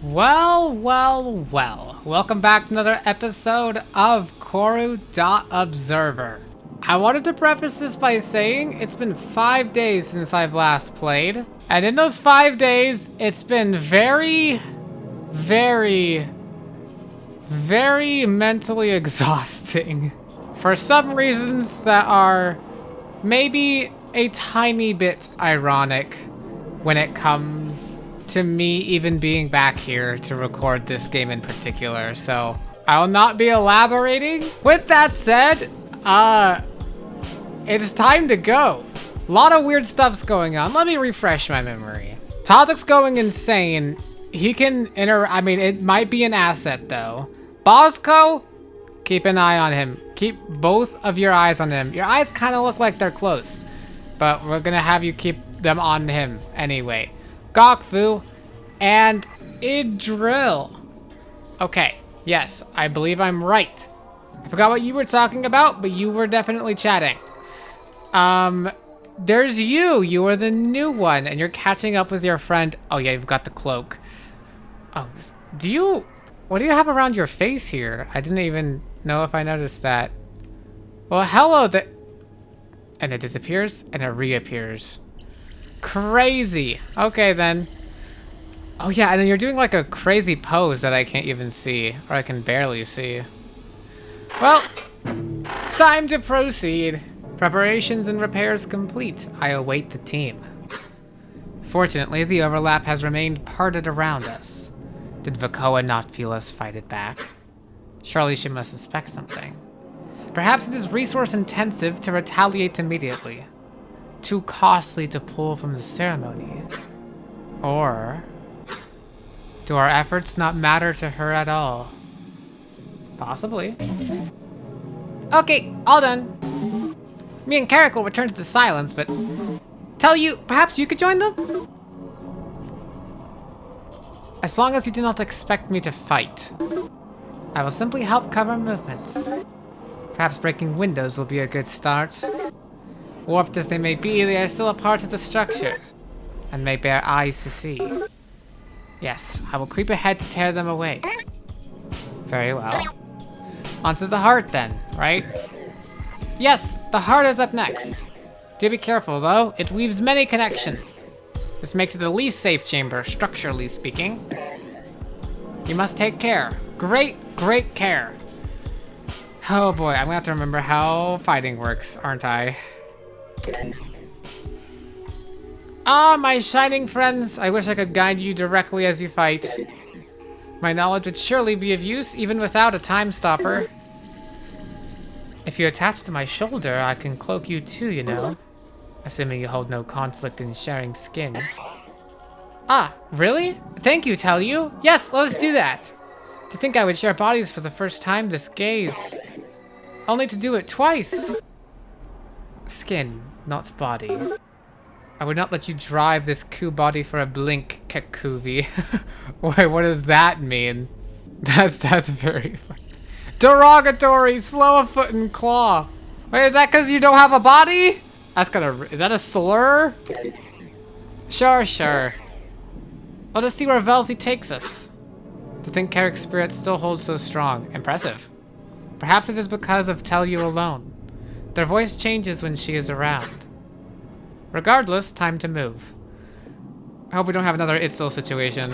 Well. Welcome back to another episode of corru.observer. I wanted to preface this by saying it's been 5 days since I've last played. And in those 5 days, it's been very mentally exhausting. For some reasons that are maybe a tiny bit ironic when it comes to me even being back here to record this game in particular, so I will not be elaborating. With that said, it's time to go. A lot of weird stuff's going on. Let me refresh my memory. Tazik's going insane. He can it might be an asset though. Bosco, keep an eye on him. Keep both of your eyes on him. Your eyes kind of look like they're closed, but we're gonna have you keep them on him anyway. Gokfu and Idril. Okay, yes, I believe I'm right. I forgot what you were talking about, but you were definitely chatting. There's you. You are the new one, and you're catching up with your friend. Oh yeah, you've got the cloak. Oh, what do you have around your face here? I didn't even know if I noticed that. Well, hello and it disappears, and it reappears. Crazy. Okay, then. Oh, yeah, and then you're doing like a crazy pose that I can't even see, or I can barely see. Well, time to proceed. Preparations and repairs complete. I await the team. Fortunately, the overlap has remained parted around us. Did veokeioa not feel us fight it back? Surely she must suspect something. Perhaps it is resource intensive to retaliate immediately. Too costly to pull from the ceremony. Or do our efforts not matter to her at all? Possibly. Okay, all done. Me and Carrick will return to the silence, but perhaps you could join them? As long as you do not expect me to fight, I will simply help cover movements. Perhaps breaking windows will be a good start. Warped as they may be, they are still a part of the structure, and may bear eyes to see. Yes, I will creep ahead to tear them away. Very well. Onto the heart then, right? Yes, the heart is up next. Do be careful though, it weaves many connections. This makes it the least safe chamber, structurally speaking. You must take care. Great care. Oh boy, I'm gonna have to remember how fighting works, aren't I? Ah, my shining friends, I wish I could guide you directly as you fight. My knowledge would surely be of use even without a time stopper. If you attach to my shoulder, I can cloak you too, you know. Assuming you hold no conflict in sharing skin. Ah, really? Thank you, tell you. Yes, let's do that. To think I would share bodies for the first time, this gaze. Only to do it twice. Skin, not body. I would not let you drive this coup body for a blink, Kekuvi. Wait, what does that mean? That's very funny. Derogatory, slow of foot and claw. Wait, is that because you don't have a body? Is that a slur? Sure. Let us see where Velzy takes us. To think Carrick's spirit still holds so strong. Impressive. Perhaps it is because of Tell You alone. Their voice changes when she is around. Regardless, time to move. I hope we don't have another Itzel situation.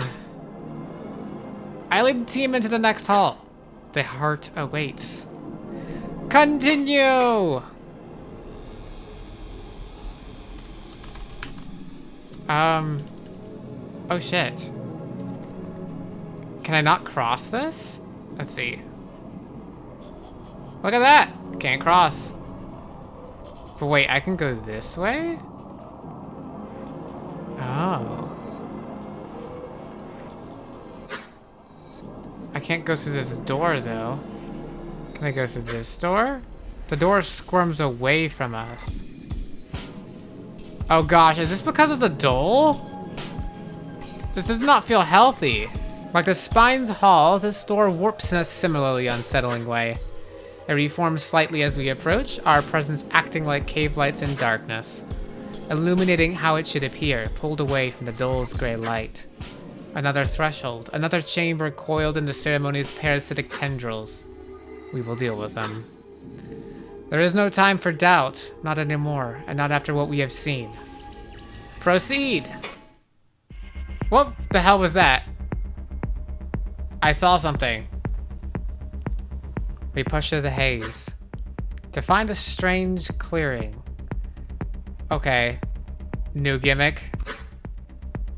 I lead the team into the next hall. The heart awaits. Continue! Oh shit. Can I not cross this? Let's see. Look at that! Can't cross. But wait, I can go this way? Oh. I can't go through this door though. Can I go through this door? The door squirms away from us. Oh gosh, is this because of the dole? This does not feel healthy. Like the Spine's Hall, this door warps in a similarly unsettling way. It reforms slightly as we approach, our presence acting like cave lights in darkness, illuminating how it should appear, pulled away from the dole's gray light. Another threshold. Another chamber coiled in the ceremony's parasitic tendrils. We will deal with them. There is no time for doubt. Not anymore. And not after what we have seen. Proceed! What the hell was that? I saw something. We push through the haze. To find a strange clearing. Okay. New gimmick.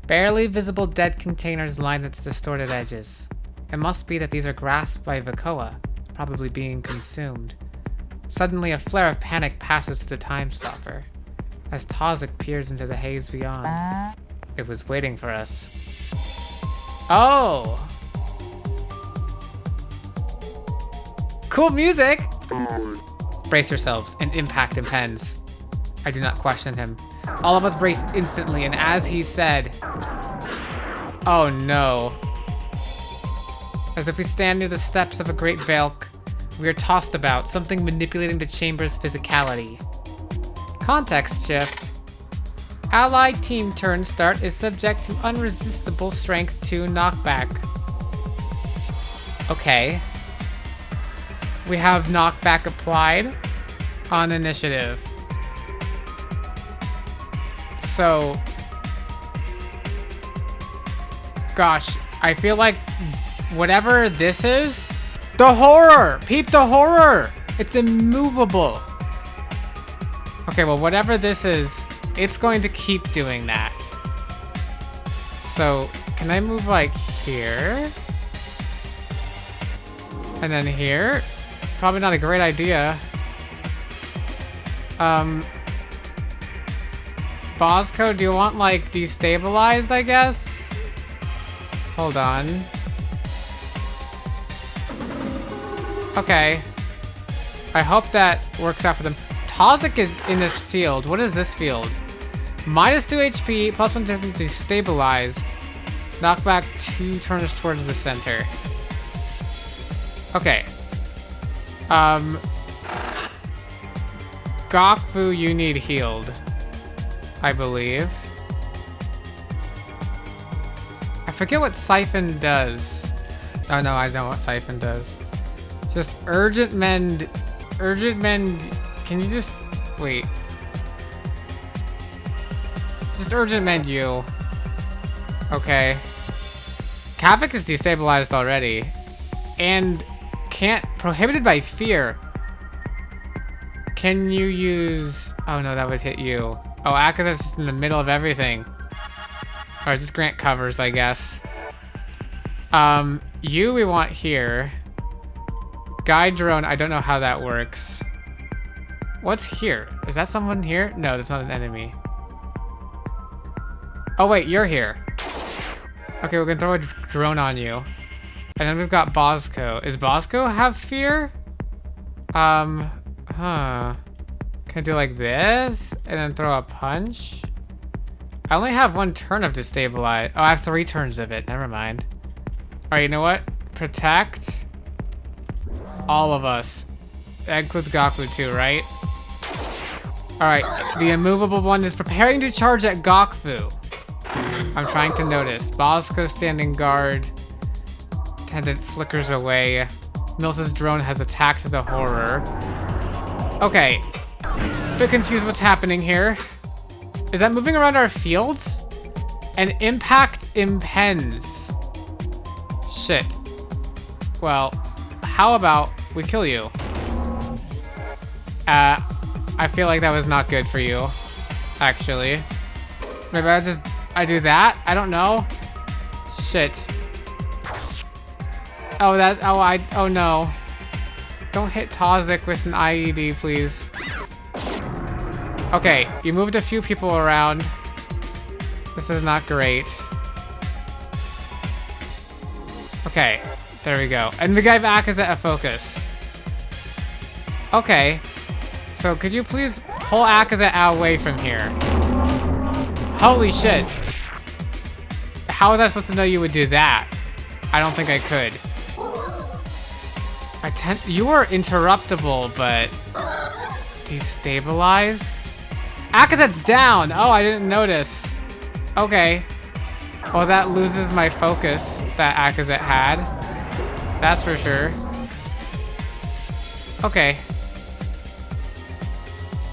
Barely visible dead containers line its distorted edges. It must be that these are grasped by veokeioa, probably being consumed. Suddenly, a flare of panic passes to the time stopper. As Tozik peers into the haze beyond. It was waiting for us. Oh! Cool music! Brace yourselves, an impact impends. I do not question him. All of us brace instantly, and as he said... Oh no. As if we stand near the steps of a great veilk, we are tossed about, something manipulating the chamber's physicality. Context shift. Allied team turn start is subject to unresistible strength 2 knockback. Okay. We have knockback applied on initiative. So, gosh, I feel like whatever this is, the horror! Peep the horror! It's immovable. Okay, well, whatever this is, it's going to keep doing that. So, can I move like here? And then here? Probably not a great idea. Bosco, do you want like destabilized, I guess? Hold on. Okay. I hope that works out for them. Tozik is in this field. What is this field? -2 HP, +1 to destabilize. Knockback 2 turns towards the center. Okay. Gokfu, you need healed. I believe. I forget what Siphon does. Oh no, I know what Siphon does. Just urgent mend. Urgent mend. Can you just wait? Just urgent mend you. Okay. Kavik is destabilized already. And can't. Prohibited by fear. Can you use. Oh no, that would hit you. Oh, Akaza's just in the middle of everything. Or just grant covers, I guess. You we want here. Guide drone, I don't know how that works. What's here? Is that someone here? No, that's not an enemy. Oh wait, you're here. Okay, we're gonna throw a drone on you. And then we've got Bosco. Is Bosco have fear? Can I do like this? And then throw a punch? I only have 1 turn of destabilize. Oh, I have 3 turns of it. Never mind. Alright, you know what? Protect. All of us. That includes Gokfu too, right? Alright, the immovable one is preparing to charge at Gokfu. I'm trying to notice. Bosco standing guard. Attendant flickers away. Mills' drone has attacked the horror. Okay. Bit confused what's happening here. Is that moving around our fields? An impact impends. Shit. Well, how about we kill you? I feel like that was not good for you, actually. Maybe I do that? I don't know. Shit. Oh, oh no. Don't hit Tozik with an IED, please. Okay, you moved a few people around. This is not great. Okay, there we go. And the guy back is at a focus. Okay. So could you please pull Akaza away from here? Holy shit. How was I supposed to know you would do that? I don't think I could. You are interruptible, but destabilized? Akazet's down! Oh, I didn't notice. Okay. Well, that loses my focus that Akazit had. That's for sure. Okay.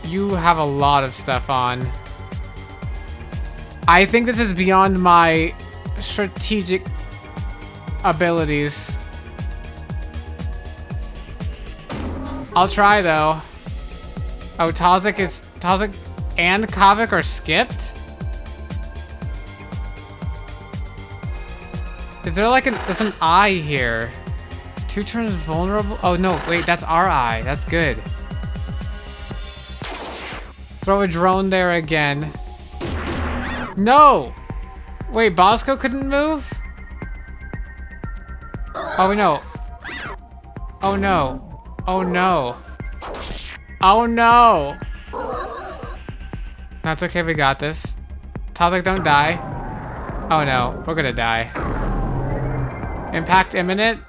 You have a lot of stuff on. I think this is beyond my strategic abilities. I'll try though. Oh, Tazik and Kavik are skipped? Is there like there's an eye here? 2 turns vulnerable? Oh no, wait, that's our eye. That's good. Throw a drone there again. No! Wait, Bosco couldn't move? Oh no. Oh no. Oh no. Oh no! That's okay, we got this. Tazik, don't die. Oh no, we're gonna die. Impact imminent?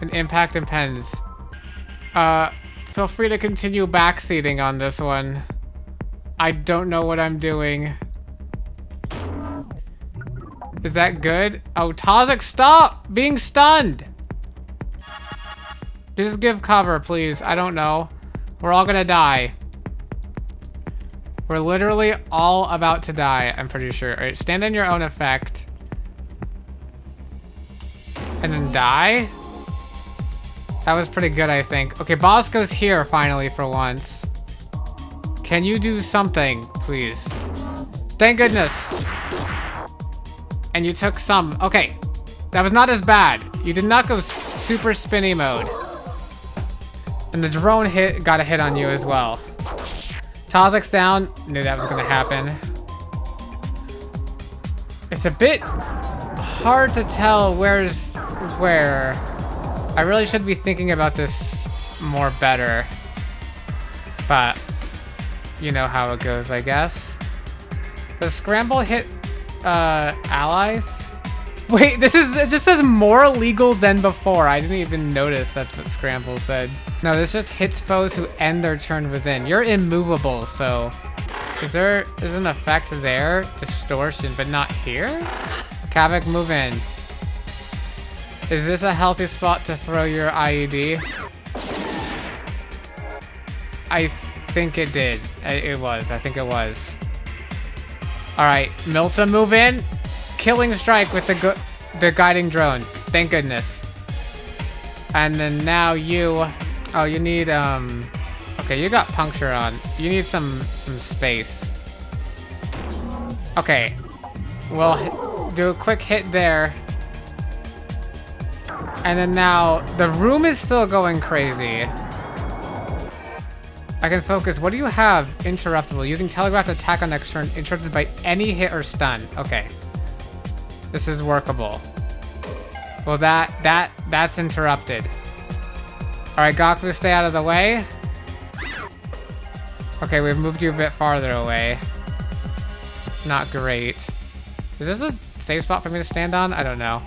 An impact impends. Feel free to continue backseating on this one. I don't know what I'm doing. Is that good? Oh, Tazik, stop being stunned! Just give cover, please. I don't know. We're all gonna die. We're literally all about to die, I'm pretty sure. Alright, stand in your own effect. And then die? That was pretty good, I think. Okay, Bosco's here finally for once. Can you do something, please? Thank goodness. And you took some. Okay, that was not as bad. You did not go super spinny mode. And the drone got a hit on you as well. Tazik's down. Knew that was gonna happen. It's a bit hard to tell where's where. I really should be thinking about this more better. But you know how it goes, I guess. Does scramble hit allies? Wait, it just says more legal than before. I didn't even notice that's what scramble said. No, this just hits foes who end their turn within. You're immovable, so there's an effect there? Distortion, but not here? Kavik, move in. Is this a healthy spot to throw your IED? I think it did. It was. I think it was. Alright, Milsa, move in. Killing strike with the guiding drone. Thank goodness. And then now you... Oh, you need, okay, you got puncture on. You need some space. Okay. We'll do a quick hit there. And then now, the room is still going crazy. I can focus. What do you have? Interruptible. Using telegraph to attack on next turn, interrupted by any hit or stun. Okay. This is workable. Well, that's interrupted. Alright, Gaku, stay out of the way. Okay, we've moved you a bit farther away. Not great. Is this a safe spot for me to stand on? I don't know.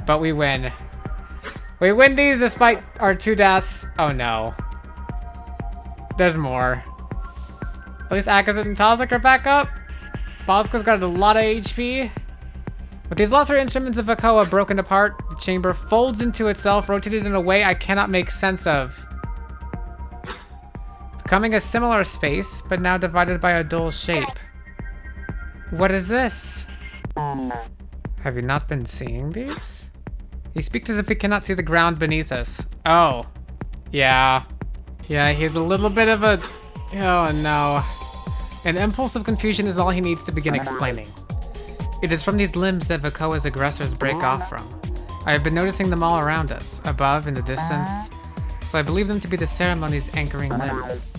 But we win. We win these despite our 2 deaths. Oh no. There's more. At least Akazit and Tazik are back up. Bosco's got a lot of HP. With these lesser instruments of veokeioa broken apart, the chamber folds into itself, rotated in a way I cannot make sense of. Becoming a similar space, but now divided by a dull shape. What is this? Have you not been seeing these? He speaks as if he cannot see the ground beneath us. Oh. Yeah. Yeah, he's a little bit of a... Oh no. An impulse of confusion is all he needs to begin explaining. It is from these limbs that veokeioa's aggressors break off from. I have been noticing them all around us, above, in the distance, so I believe them to be the ceremony's anchoring limbs.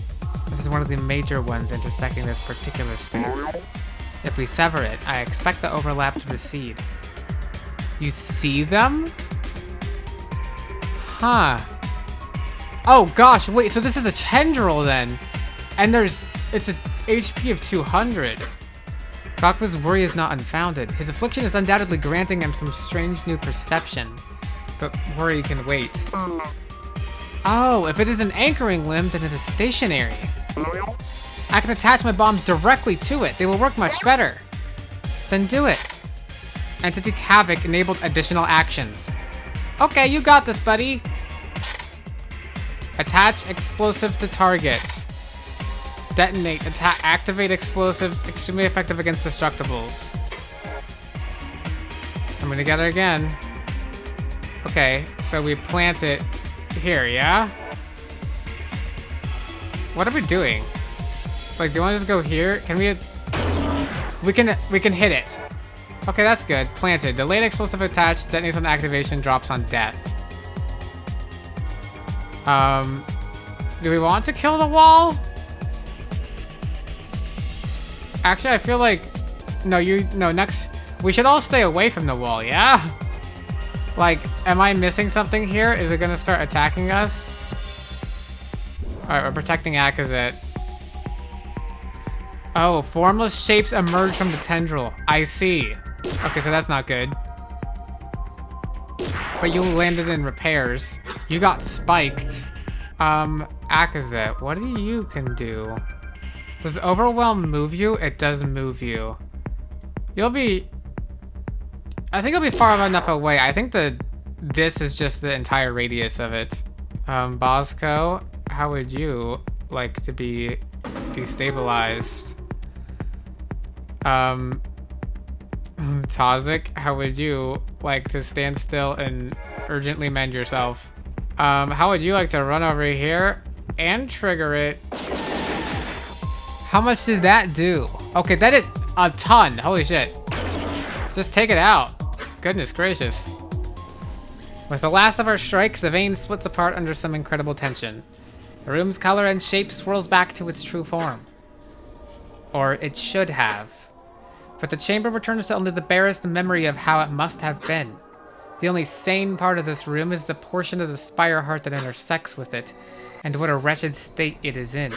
This is one of the major ones intersecting this particular space. If we sever it, I expect the overlap to recede. You see them? Huh. Oh gosh, wait, so this is a tendril then. And it's a HP of 200. Gaku's worry is not unfounded. His affliction is undoubtedly granting him some strange new perception. But worry can wait. Oh, if it is an anchoring limb, then it is stationary. I can attach my bombs directly to it. They will work much better. Then do it. Entity Havoc enabled additional actions. Okay, you got this, buddy. Attach explosive to target. Detonate. Activate explosives. Extremely effective against destructibles. I'm gonna get it again. Okay, so we plant it here, yeah? What are we doing? Like, do you want to just go here? Can we... We can hit it. Okay, that's good. Planted. Delayed explosive attach. Detonates on activation. Drops on death. Do we want to kill the wall? Actually, I feel like... No, next... We should all stay away from the wall, yeah? Like, am I missing something here? Is it gonna start attacking us? Alright, we're protecting hougyht. Oh, formless shapes emerge from the tendril. I see. Okay, so that's not good. But you landed in repairs. You got spiked. hougyht, what do you can do? Does overwhelm move you? It does move you. You'll be... I think you'll be far enough away. I think this is just the entire radius of it. Bosco, how would you like to be destabilized? Tozik, how would you like to stand still and urgently mend yourself? How would you like to run over here and trigger it? How much did that do? Okay, that did a ton. Holy shit. Just take it out. Goodness gracious. With the last of our strikes, the vein splits apart under some incredible tension. The room's color and shape swirls back to its true form. Or it should have. But the chamber returns to only the barest memory of how it must have been. The only sane part of this room is the portion of the spire heart that intersects with it, and what a wretched state it is in.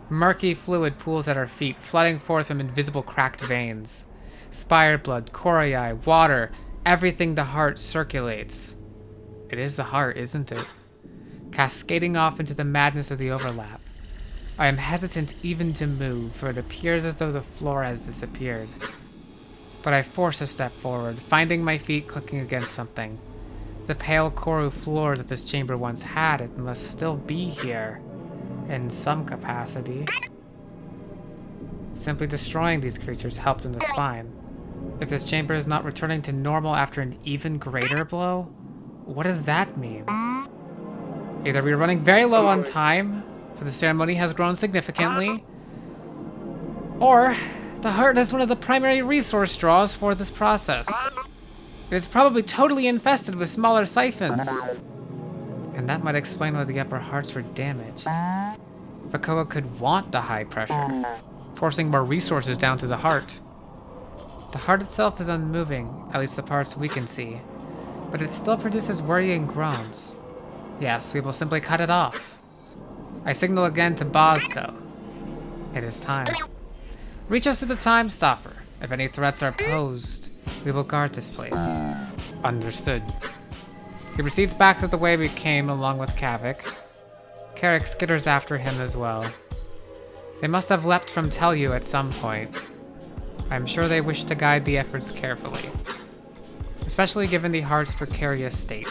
Murky fluid pools at our feet, flooding forth from invisible cracked veins. Spire blood, corru, water, everything the heart circulates. It is the heart, isn't it? Cascading off into the madness of the overlap. I am hesitant even to move, for it appears as though the floor has disappeared. But I force a step forward, finding my feet clicking against something. The pale corru floor that this chamber once had, it must still be here. In some capacity. Simply destroying these creatures helped in the spine. If this chamber is not returning to normal after an even greater blow, what does that mean? Either we're running very low on time, for the ceremony has grown significantly, or the heart is one of the primary resource draws for this process. It is probably totally infested with smaller siphons. And that might explain why the upper hearts were damaged. Veokeioa could want the high pressure, forcing more resources down to the heart. The heart itself is unmoving, at least the parts we can see, but it still produces worrying groans. Yes, we will simply cut it off. I signal again to Bosco. It is time. Reach us through the time stopper. If any threats are posed, we will guard this place. Understood. He proceeds back to the way we came along with Kavik. Carrick skitters after him as well. They must have leapt from Tellu at some point. I'm sure they wish to guide the efforts carefully, especially given the heart's precarious state.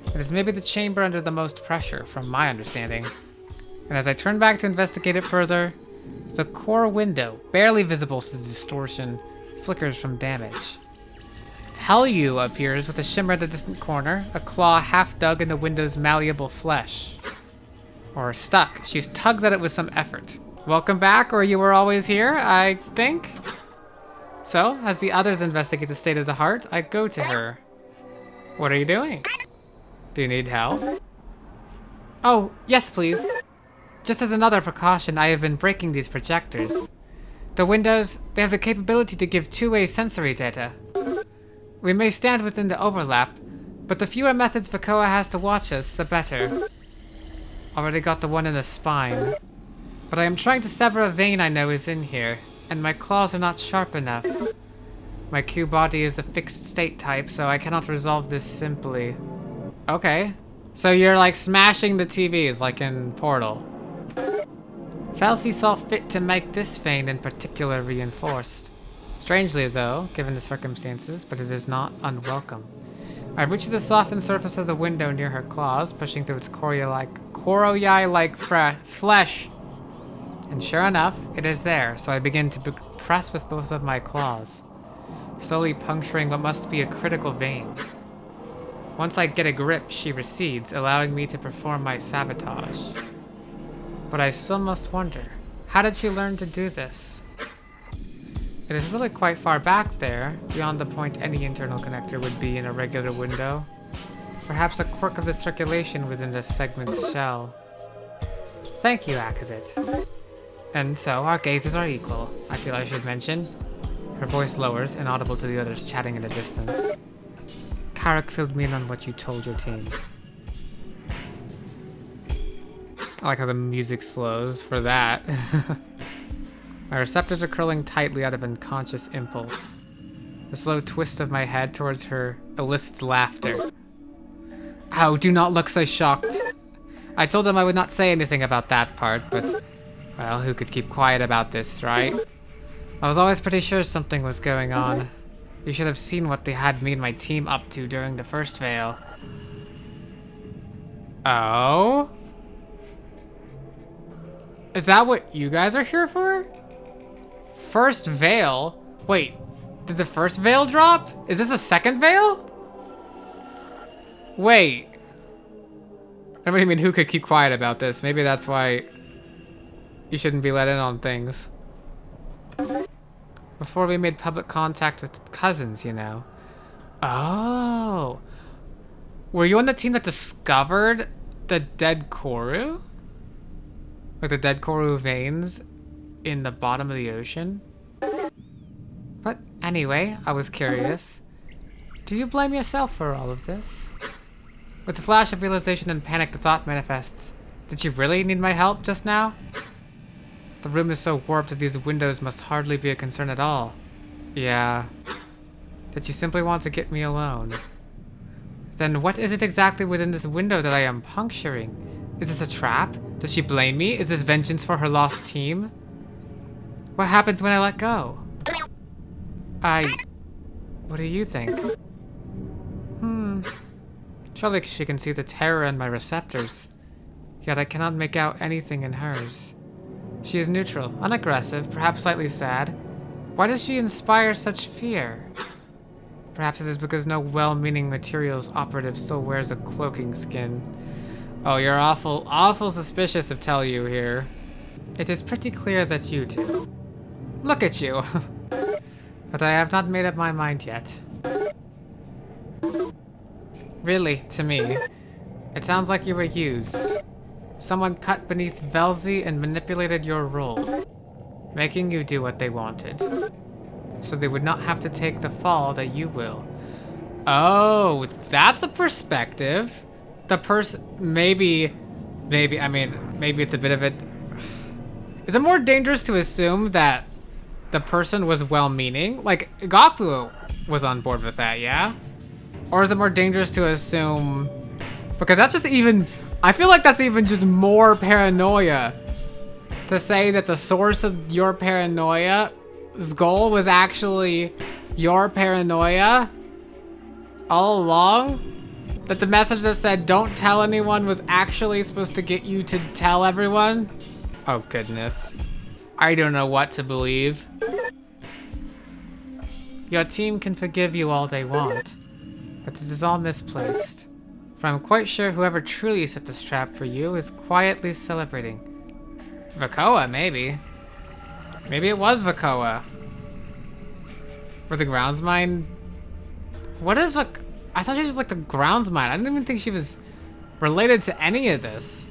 It is maybe the chamber under the most pressure, from my understanding. And as I turn back to investigate it further, the core window, barely visible to the distortion, flickers from damage. Tellu appears with a shimmer at the distant corner, a claw half dug in the window's malleable flesh. Or stuck. She tugs at it with some effort. Welcome back, or you were always here, I think? So, as the others investigate the state of the heart, I go to her. What are you doing? Do you need help? Oh, yes please. Just as another precaution, I have been breaking these projectors. The windows, they have the capability to give two-way sensory data. We may stand within the overlap, but the fewer methods Veokeioa has to watch us, the better. Already got the one in the spine. But I am trying to sever a vein I know is in here, and my claws are not sharp enough. My Q body is the fixed state type, so I cannot resolve this simply. Okay. So you're like smashing the TVs like in Portal. Falsey saw fit to make this vein in particular reinforced. Strangely though, given the circumstances, but it is not unwelcome. I reach the softened surface of the window near her claws, pushing through its corru.like flesh. And sure enough, it is there, so I begin to press with both of my claws, slowly puncturing what must be a critical vein. Once I get a grip, she recedes, allowing me to perform my sabotage. But I still must wonder, how did she learn to do this? It is really quite far back there, beyond the point any internal connector would be in a regular window. Perhaps a quirk of the circulation within this segment's shell. Thank you, hougyht. And so, our gazes are equal, I feel I should mention. Her voice lowers, inaudible to the others chatting in the distance. Carrick filled me in on what you told your team. I like how the music slows for that. My receptors are curling tightly out of unconscious impulse. The slow twist of my head towards her elicits laughter. Oh, do not look so shocked. I told them I would not say anything about that part, but, well, who could keep quiet about this, right? I was always pretty sure something was going on. You should have seen what they had me and my team up to during the first veil. Oh? Is that what you guys are here for? First veil? Wait, did the first veil drop? Is this the second veil? Wait. I don't mean who could keep quiet about this. Maybe that's why you shouldn't be let in on things. Before we made public contact with cousins, you know. Oh. Were you on the team that discovered the dead corru? Like the dead corru veins in the bottom of the ocean? But anyway, I was curious. Do you blame yourself for all of this? With a flash of realization and panic, the thought manifests. Did you really need my help just now? The room is so warped that these windows must hardly be a concern at all. Yeah. Did you simply want to get me alone? Then what is it exactly within this window that I am puncturing? Is this a trap? Does she blame me? Is this vengeance for her lost team? What happens when I let go? What do you think? Surely she can see the terror in my receptors. Yet I cannot make out anything in hers. She is neutral, unaggressive, perhaps slightly sad. Why does she inspire such fear? Perhaps it is because no well-meaning materials operative still wears a cloaking skin. Oh, you're awful suspicious of tell you here. It is pretty clear that you two. Look at you. But I have not made up my mind yet. Really, to me, it sounds like you were used. Someone cut beneath Velzy and manipulated your role, making you do what they wanted. So they would not have to take the fall that you will. Oh, that's the perspective. The person, maybe it's a bit of it. Is it more dangerous to assume that the person was well-meaning? Like, Gaku was on board with that, yeah? Or is it more dangerous to assume, because that's just even, I feel like that's even just more paranoia to say that the source of your paranoia's goal was actually your paranoia all along? That the message that said don't tell anyone was actually supposed to get you to tell everyone? Oh goodness. I don't know what to believe. Your team can forgive you all they want, but it is all misplaced. For I'm quite sure whoever truly set this trap for you is quietly celebrating. Veokeioa, maybe. Maybe it was Veokeioa. Or the grounds mine. What is I thought she was like the grounds mine. I didn't even think she was related to any of this.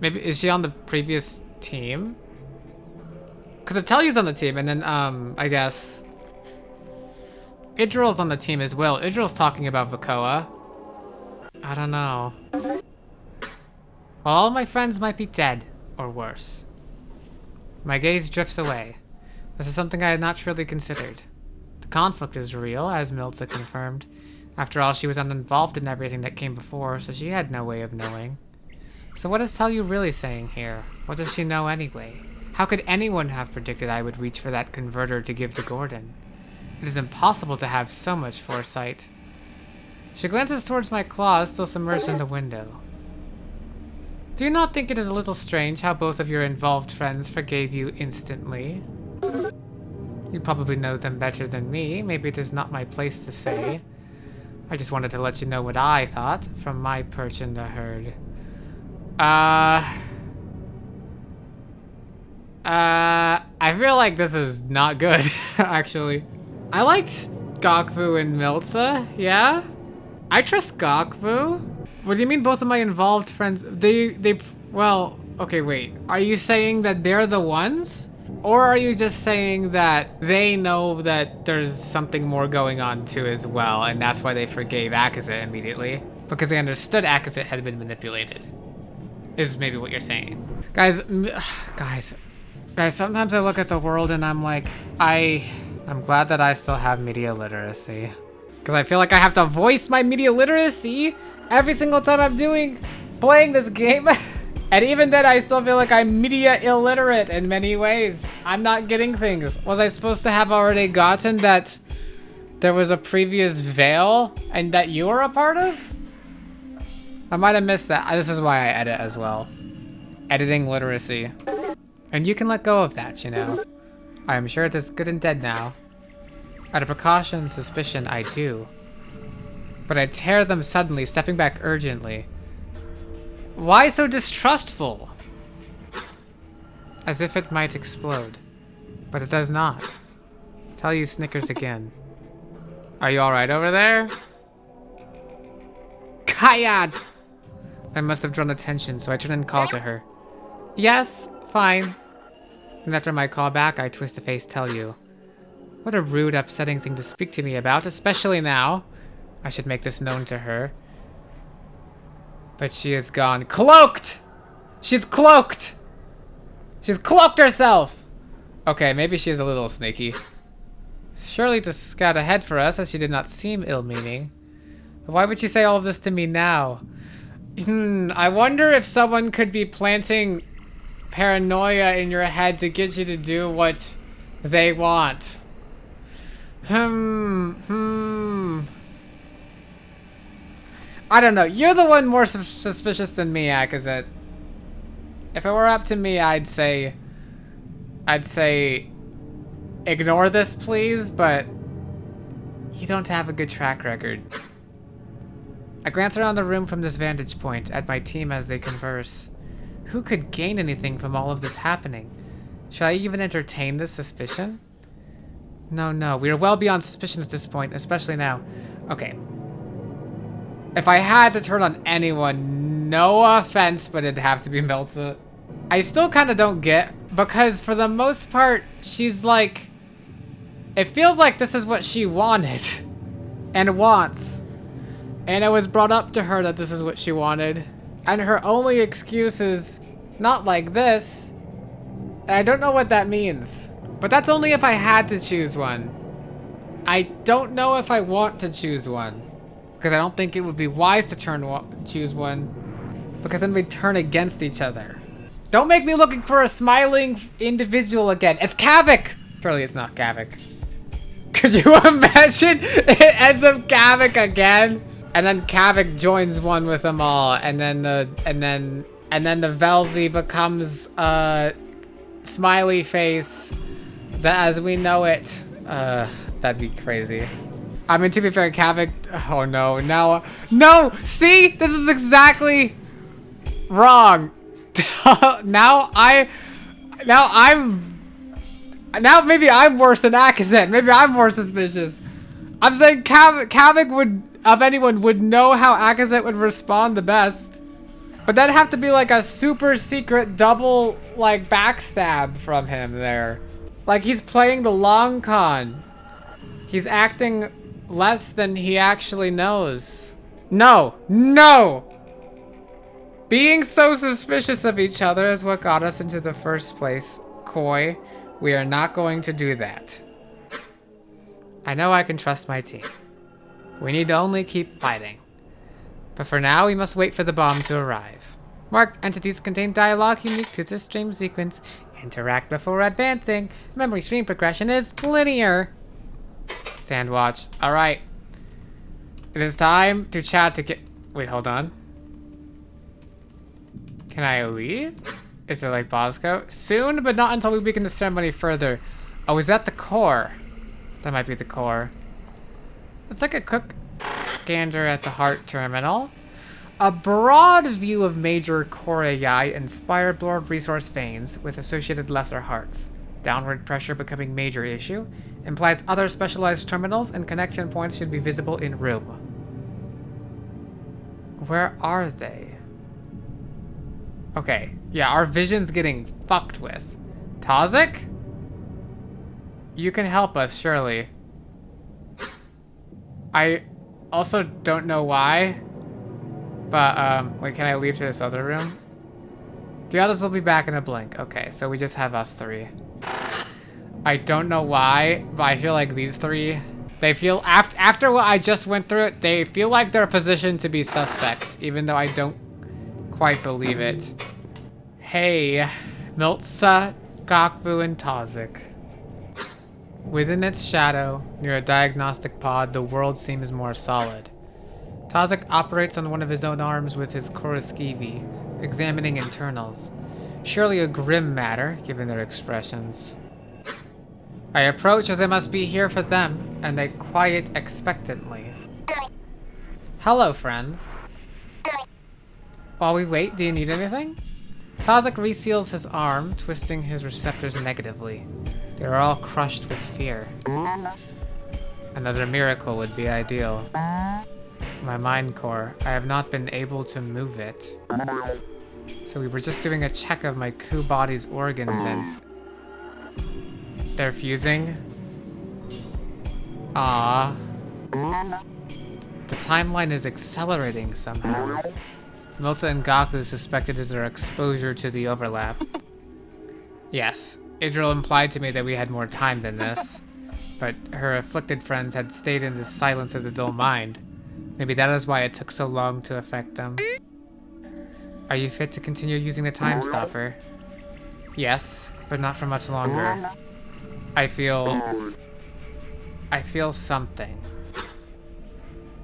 Maybe, is she on the previous team? Because if Telyu's on the team, and then, I guess Idril's on the team as well. Idril's talking about Veokeioa. I don't know. Well, all my friends might be dead, or worse. My gaze drifts away. This is something I had not truly considered. The conflict is real, as Milza confirmed. After all, she was uninvolved in everything that came before, so she had no way of knowing. So what is Telyu really saying here? What does she know anyway? How could anyone have predicted I would reach for that converter to give to Gordon? It is impossible to have so much foresight. She glances towards my claws, still submerged in the window. Do you not think it is a little strange how both of your involved friends forgave you instantly? You probably know them better than me. Maybe it is not my place to say. I just wanted to let you know what I thought from my perch in the herd. I feel like this is not good, actually. I liked Gokvu and Milza, yeah? I trust Gokvu. What do you mean both of my involved friends? Well, okay, wait. Are you saying that they're the ones? Or are you just saying that they know that there's something more going on too as well, and that's why they forgave Hougyht immediately? Because they understood Hougyht had been manipulated. Is maybe what you're saying. Guys, sometimes I look at the world and I'm like, I'm glad that I still have media literacy. Because I feel like I have to voice my media literacy every single time I'm playing this game. And even then, I still feel like I'm media illiterate in many ways. I'm not getting things. Was I supposed to have already gotten that there was a previous veil and that you were a part of? I might have missed that. This is why I edit as well. Editing literacy. And you can let go of that, you know. I am sure it is good and dead now. Out of precaution and suspicion, I do. But I tear them suddenly, stepping back urgently. Why so distrustful? As if it might explode. But it does not. Tell you Snickers again. Are you alright over there? Kayad! I must have drawn attention, so I turn and call to her. Yes, fine. And after my call back, I twist a face, tell you. What a rude, upsetting thing to speak to me about, especially now. I should make this known to her. But she is gone. Cloaked! She's cloaked! She's cloaked herself! Okay, maybe she is a little sneaky. Surely to scout ahead for us, as she did not seem ill-meaning. But why would she say all of this to me now? I wonder if someone could be planting paranoia in your head to get you to do what they want. I don't know. You're the one more suspicious than me, Hougyht. If it were up to me, I'd say, ignore this, please, but you don't have a good track record. I glance around the room from this vantage point at my team as they converse. Who could gain anything from all of this happening? Should I even entertain this suspicion? No, we are well beyond suspicion at this point, especially now. Okay. If I had to turn on anyone, no offense, but it'd have to be Milza. I still kind of don't get, because for the most part, she's like, it feels like this is what she wanted and wants. And it was brought up to her that this is what she wanted. And her only excuse is not like this. And I don't know what that means. But that's only if I had to choose one. I don't know if I want to choose one. Because I don't think it would be wise to choose one. Because then we'd turn against each other. Don't make me looking for a smiling individual again. It's Kavik! Surely it's not Kavik. Could you imagine it ends up Kavik again? And then Kavik joins one with them all, and then the Velzy becomes a smiley face that as we know it. That'd be crazy. I mean, to be fair, Kavik, oh no, no, see, this is exactly wrong. Now maybe I'm worse than Hougyht. Maybe I'm more suspicious. I'm saying Kavik would, of anyone, would know how Hougyht would respond the best. But that'd have to be like a super secret double, like, backstab from him there. Like, he's playing the long con. He's acting less than he actually knows. No! Being so suspicious of each other is what got us into the first place. Koi, we are not going to do that. I know I can trust my team. We need to only keep fighting. But for now, we must wait for the bomb to arrive. Marked entities contain dialogue unique to this stream sequence. Interact before advancing. Memory stream progression is linear. Stand watch. Alright. It is time to chat to get... Wait, hold on. Can I leave? Is there like Bosco? Soon, but not until we begin the ceremony further. Oh, is that the core? That might be the core. It's like a quick gander at the heart terminal. A broad view of major corru inspired blood resource veins with associated lesser hearts. Downward pressure becoming major issue. Implies other specialized terminals and connection points should be visible in room. Where are they? Okay, yeah, our vision's getting fucked with. Tazik? You can help us, surely. I also don't know why, but, wait, can I leave to this other room? The others will be back in a blink. Okay, so we just have us three. I don't know why, but I feel like these three, they feel, after what I just went through it, they feel like they're positioned to be suspects, even though I don't quite believe it. Hey, Miltza, Gokvu, and Tazik. Within its shadow, near a diagnostic pod, the world seems more solid. Tazik operates on one of his own arms with his corruskivi, examining internals. Surely a grim matter, given their expressions. I approach as I must be here for them, and they quiet expectantly. Hello, friends. While we wait, do you need anything? Tazik reseals his arm, twisting his receptors negatively. They are all crushed with fear. Another miracle would be ideal. My mind core, I have not been able to move it. So we were just doing a check of my coup body's organs and... they're fusing? Ah. The timeline is accelerating somehow. Milta and Gaku suspected as their exposure to the overlap. Yes, Idril implied to me that we had more time than this, but her afflicted friends had stayed in the silence of the dull mind. Maybe that is why it took so long to affect them. Are you fit to continue using the time stopper? Yes, but not for much longer. I feel something.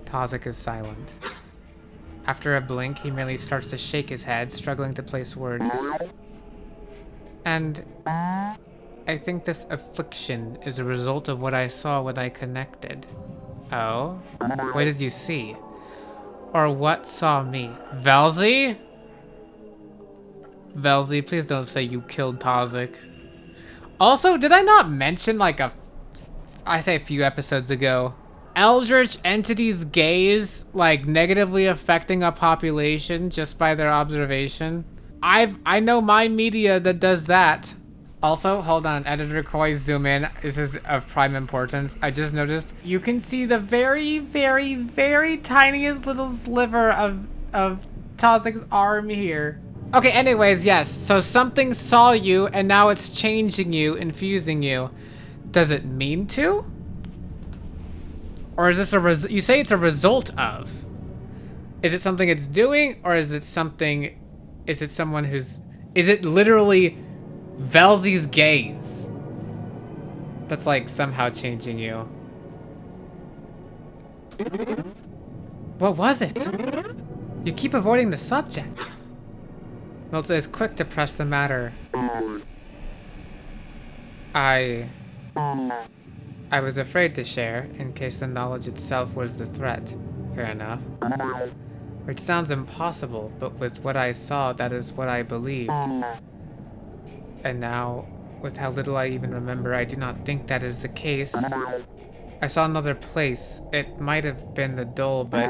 Tazik is silent. After a blink, he merely starts to shake his head, struggling to place words. And I think this affliction is a result of what I saw when I connected. Oh? What did you see? Or what saw me? Velzy? Velzy, please don't say you killed Tazik. Also, did I not mention like I say a few episodes ago, eldritch entities' gaze like negatively affecting a population just by their observation? I know my media that does that. Also, hold on, editor Koi, zoom in. This is of prime importance. I just noticed you can see the very, very, very tiniest little sliver of Tazik's arm here. Okay, anyways, yes. So something saw you and now it's changing you, infusing you. Does it mean to? Or is this you say it's a result of? Is it something it's doing, or is it something, is it someone who's, is it literally Velzy's gaze that's like somehow changing you? What was it? You keep avoiding the subject. Milta is quick to press the matter. I was afraid to share, in case the knowledge itself was the threat. Fair enough. Which sounds impossible, but with what I saw, that is what I believed. And now, with how little I even remember, I do not think that is the case. I saw another place. It might have been the dole, but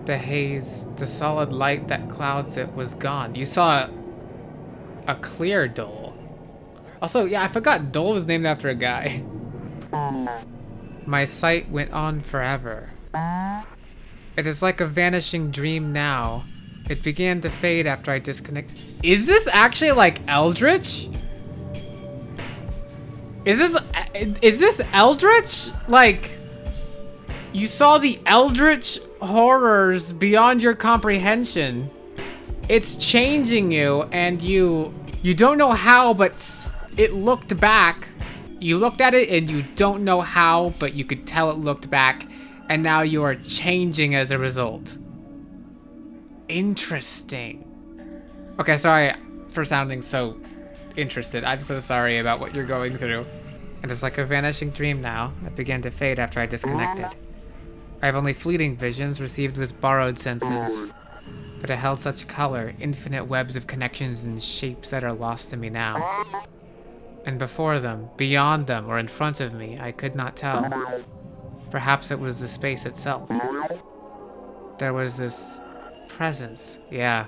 the haze, the solid light that clouds it was gone. You saw a clear dole. Also, yeah, I forgot Dole was named after a guy. My sight went on forever. It is like a vanishing dream now. It began to fade after I disconnected. Is this actually like Eldritch? Is this Eldritch? Like, you saw the Eldritch horrors beyond your comprehension. It's changing you, and you don't know how, but it looked back. You looked at it, and you don't know how, but you could tell it looked back, and now you are changing as a result. Interesting. Okay, sorry for sounding so interested. I'm so sorry about what you're going through. It is like a vanishing dream now. It began to fade after I disconnected. I have only fleeting visions received with borrowed senses. But it held such color, infinite webs of connections and shapes that are lost to me now. And before them, beyond them, or in front of me, I could not tell. Perhaps it was the space itself. There was this presence, yeah.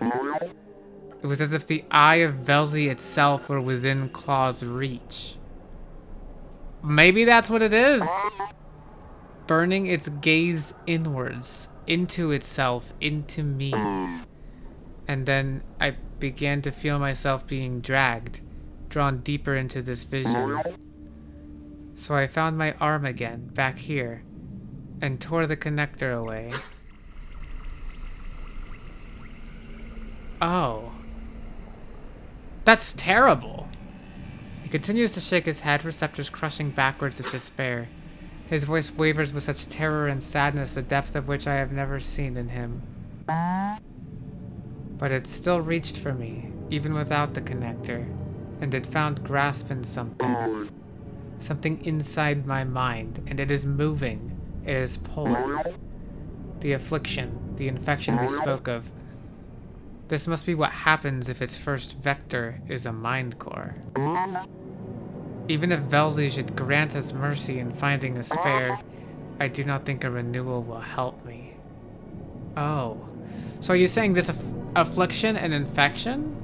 It was as if the eye of Velzy itself were within Claw's reach. Maybe that's what it is. Burning its gaze inwards, into itself, into me. And then I began to feel myself being dragged, drawn deeper into this vision. So I found my arm again, back here, and tore the connector away. Oh. That's terrible. He continues to shake his head, receptors crushing backwards with despair. His voice wavers with such terror and sadness, the depth of which I have never seen in him. But it still reached for me, even without the connector, and it found grasp in something. Something inside my mind, and it is moving. It is pulling. The affliction, the infection we spoke of. This must be what happens if its first vector is a mind core. Even if Velzy should grant us mercy in finding a spare, I do not think a renewal will help me. Oh. So are you saying this affliction and infection?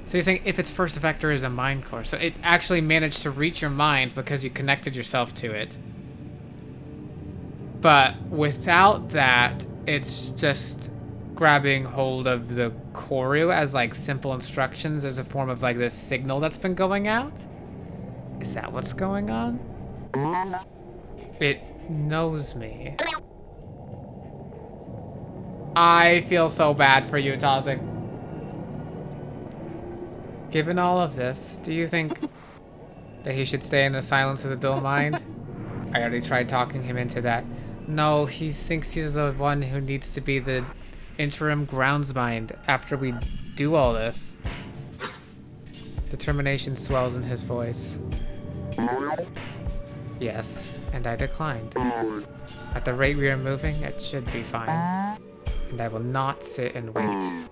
So you're saying if its first vector is a mind core, so it actually managed to reach your mind because you connected yourself to it. But without that, it's just grabbing hold of the corru as like simple instructions as a form of like this signal that's been going out? Is that what's going on? It knows me. I feel so bad for you, Toxic. Given all of this, do you think that he should stay in the silence of the dull mind? I already tried talking him into that. No, he thinks he's the one who needs to be the interim grounds mind after we do all this. Determination swells in his voice. Yes, and I declined. At the rate we are moving, it should be fine. And I will not sit and wait.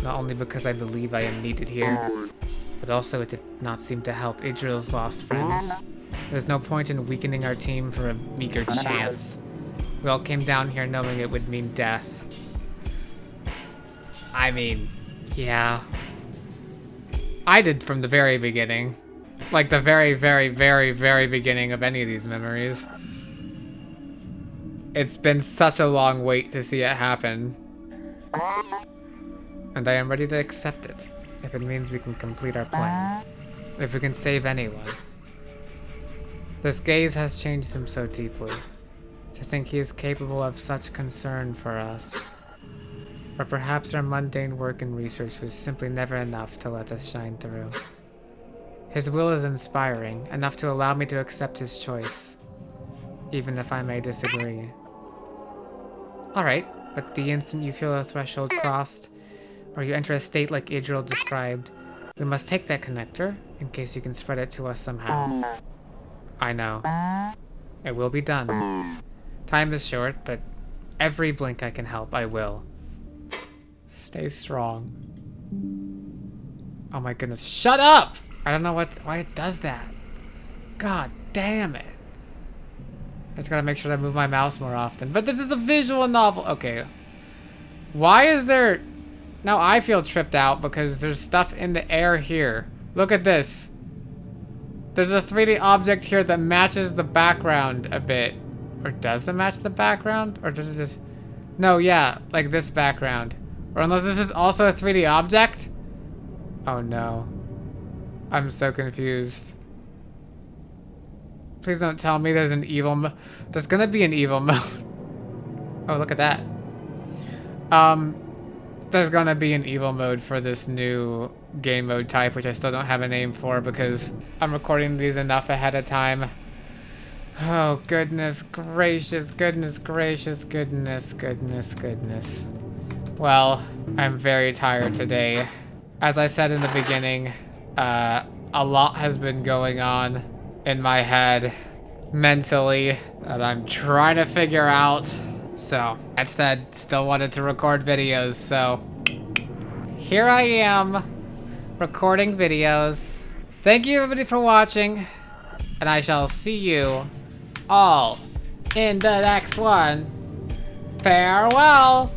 Not only because I believe I am needed here, but also it did not seem to help Idril's lost friends. There's no point in weakening our team for a meager chance. We all came down here knowing it would mean death. I mean, yeah. I did from the very beginning. Like the very, very, very, very beginning of any of these memories. It's been such a long wait to see it happen. And I am ready to accept it, if it means we can complete our plan. If we can save anyone. This gaze has changed him so deeply. To think he is capable of such concern for us. Or perhaps our mundane work and research was simply never enough to let us shine through. His will is inspiring, enough to allow me to accept his choice. Even if I may disagree. Alright, but the instant you feel a threshold crossed, or you enter a state like Idril described, we must take that connector, in case you can spread it to us somehow. I know. It will be done. Time is short, but every blink I can help, I will. Stay strong. Oh my goodness, shut up! I don't know why it does that. God damn it. I just gotta make sure that I move my mouse more often. But this is a visual novel. Okay. Why is there... Now I feel tripped out because there's stuff in the air here. Look at this. There's a 3D object here that matches the background a bit. Or does it match the background? Or does it just... No, yeah, like this background. Or unless this is also a 3D object? Oh no. I'm so confused. Please don't tell me there's an evil there's gonna be an evil mode. Oh, look at that. there's gonna be an evil mode for this new game mode type, which I still don't have a name for because I'm recording these enough ahead of time. Oh, goodness gracious, goodness gracious, goodness, goodness, goodness. Well, I'm very tired today. As I said in the beginning, a lot has been going on in my head mentally that I'm trying to figure out. So, that said, still wanted to record videos, so here I am, recording videos. Thank you everybody for watching, and I shall see you all in the next one. Farewell!